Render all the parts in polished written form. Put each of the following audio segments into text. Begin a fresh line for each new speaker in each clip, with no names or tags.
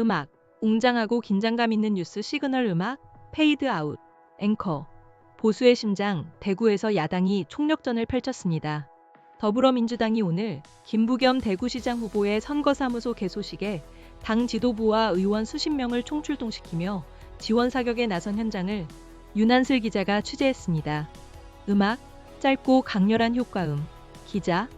음악, 웅장하고 긴장감 있는 뉴스 시그널 음악, 페이드 아웃, 앵커. 보수의 심장, 대구에서 야당이 총력전을 펼쳤습니다. 더불어민주당이 오늘 김부겸 대구시장 후보의 선거사무소 개소식에 당 지도부와 의원 수십 명을 총출동시키며 지원 사격에 나선 현장을 윤한슬 기자가 취재했습니다. 음악, 짧고 강렬한 효과음. 기자,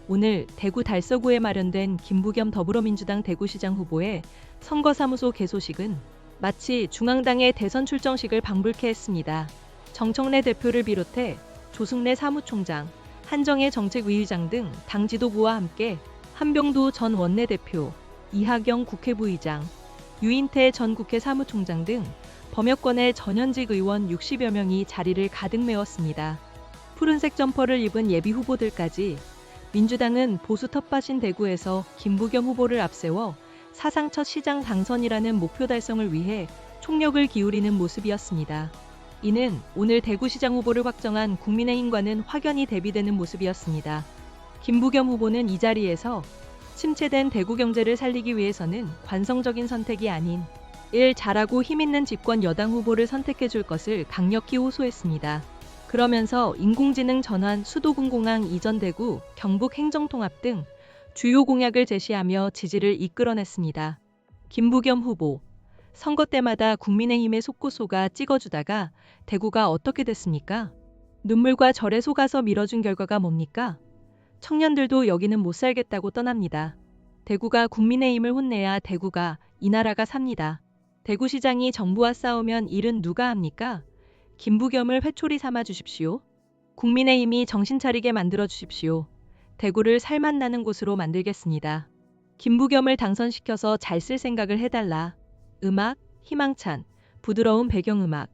오늘 대구 달서구에 마련된 김부겸 더불어민주당 대구시장 후보의 선거사무소 개소식은 마치 중앙당의 대선 출정식을 방불케 했습니다. 정청래 대표를 비롯해 조승래 사무총장, 한정혜 정책위의장 등 당 지도부와 함께 한병도 전 원내대표, 이하경 국회부의장, 유인태 전 국회 사무총장 등 범여권의 전현직 의원 60여 명이 자리를 가득 메웠습니다. 푸른색 점퍼를 입은 예비 후보들까지 민주당은 보수 텃밭인 대구에서 김부겸 후보를 앞세워 사상 첫 시장 당선이라는 목표 달성을 위해 총력을 기울이는 모습이었습니다. 이는 오늘 대구시장 후보를 확정한 국민의힘과는 확연히 대비되는 모습이었습니다. 김부겸 후보는 이 자리에서 침체된 대구 경제를 살리기 위해서는 관성적인 선택이 아닌 잘하고 힘있는 집권 여당 후보를 선택해 줄 것을 강력히 호소했습니다. 그러면서 인공지능 전환, 수도군공항 이전 대구, 경북 행정통합 등 주요 공약을 제시하며 지지를 이끌어냈습니다. 김부겸 후보, 선거 때마다 국민의힘의 속고소가 찍어주다가 대구가 어떻게 됐습니까? 눈물과 절에 속아서 밀어준 결과가 뭡니까? 청년들도 여기는 못 살겠다고 떠납니다. 대구가 국민의힘을 혼내야 대구가 이 나라가 삽니다. 대구시장이 정부와 싸우면 일은 누가 합니까? 김부겸을 회초리 삼아 주십시오. 국민의힘이 정신 차리게 만들어 주십시오. 대구를 살맛 나는 곳으로 만들겠습니다. 김부겸을 당선시켜서 잘 쓸 생각을 해달라. 음악, 희망찬, 부드러운 배경음악.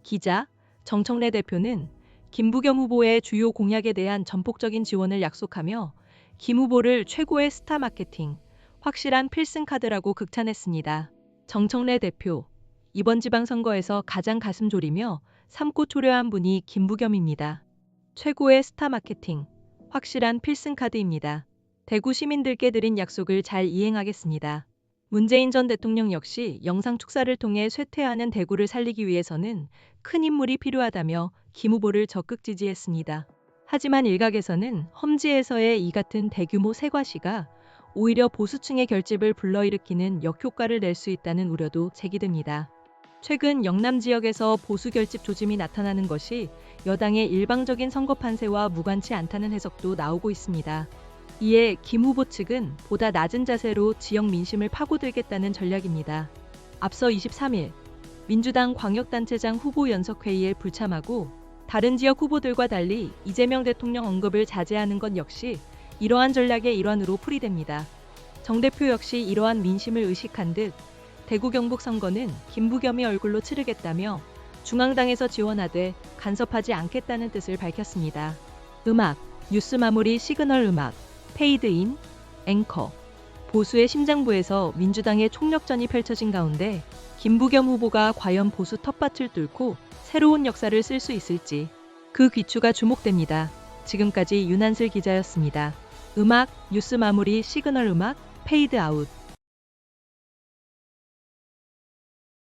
기자, 정청래 대표는 김부겸 후보의 주요 공약에 대한 전폭적인 지원을 약속하며 김 후보를 최고의 스타 마케팅, 확실한 필승 카드라고 극찬했습니다. 정청래 대표, 이번 지방선거에서 가장 가슴 졸이며 삶고 초려한 분이 김부겸입니다. 최고의 스타 마케팅, 확실한 필승 카드입니다. 대구 시민들께 드린 약속을 잘 이행하겠습니다. 문재인 전 대통령 역시 영상 축사를 통해 쇠퇴하는 대구를 살리기 위해서는 큰 인물이 필요하다며 김 후보를 적극 지지했습니다. 하지만 일각에서는 험지에서의 이 같은 대규모 세과시가 오히려 보수층의 결집을 불러일으키는 역효과를 낼 수 있다는 우려도 제기됩니다. 최근 영남 지역에서 보수 결집 조짐이 나타나는 것이 여당의 일방적인 선거 판세와 무관치 않다는 해석도 나오고 있습니다. 이에 김 후보 측은 보다 낮은 자세로 지역 민심을 파고들겠다는 전략입니다. 앞서 23일 민주당 광역단체장 후보 연석회의에 불참하고 다른 지역 후보들과 달리 이재명 대통령 언급을 자제하는 것 역시 이러한 전략의 일환으로 풀이됩니다. 정 대표 역시 이러한 민심을 의식한 듯 대구 경북 선거는 김부겸의 얼굴로 치르겠다며 중앙당에서 지원하되 간섭하지 않겠다는 뜻을 밝혔습니다. 음악, 뉴스 마무리 시그널 음악, 페이드인, 앵커. 보수의 심장부에서 민주당의 총력전이 펼쳐진 가운데 김부겸 후보가 과연 보수 텃밭을 뚫고 새로운 역사를 쓸 수 있을지 그 귀추가 주목됩니다. 지금까지 윤한슬 기자였습니다. 음악, 뉴스 마무리 시그널 음악, 페이드 아웃.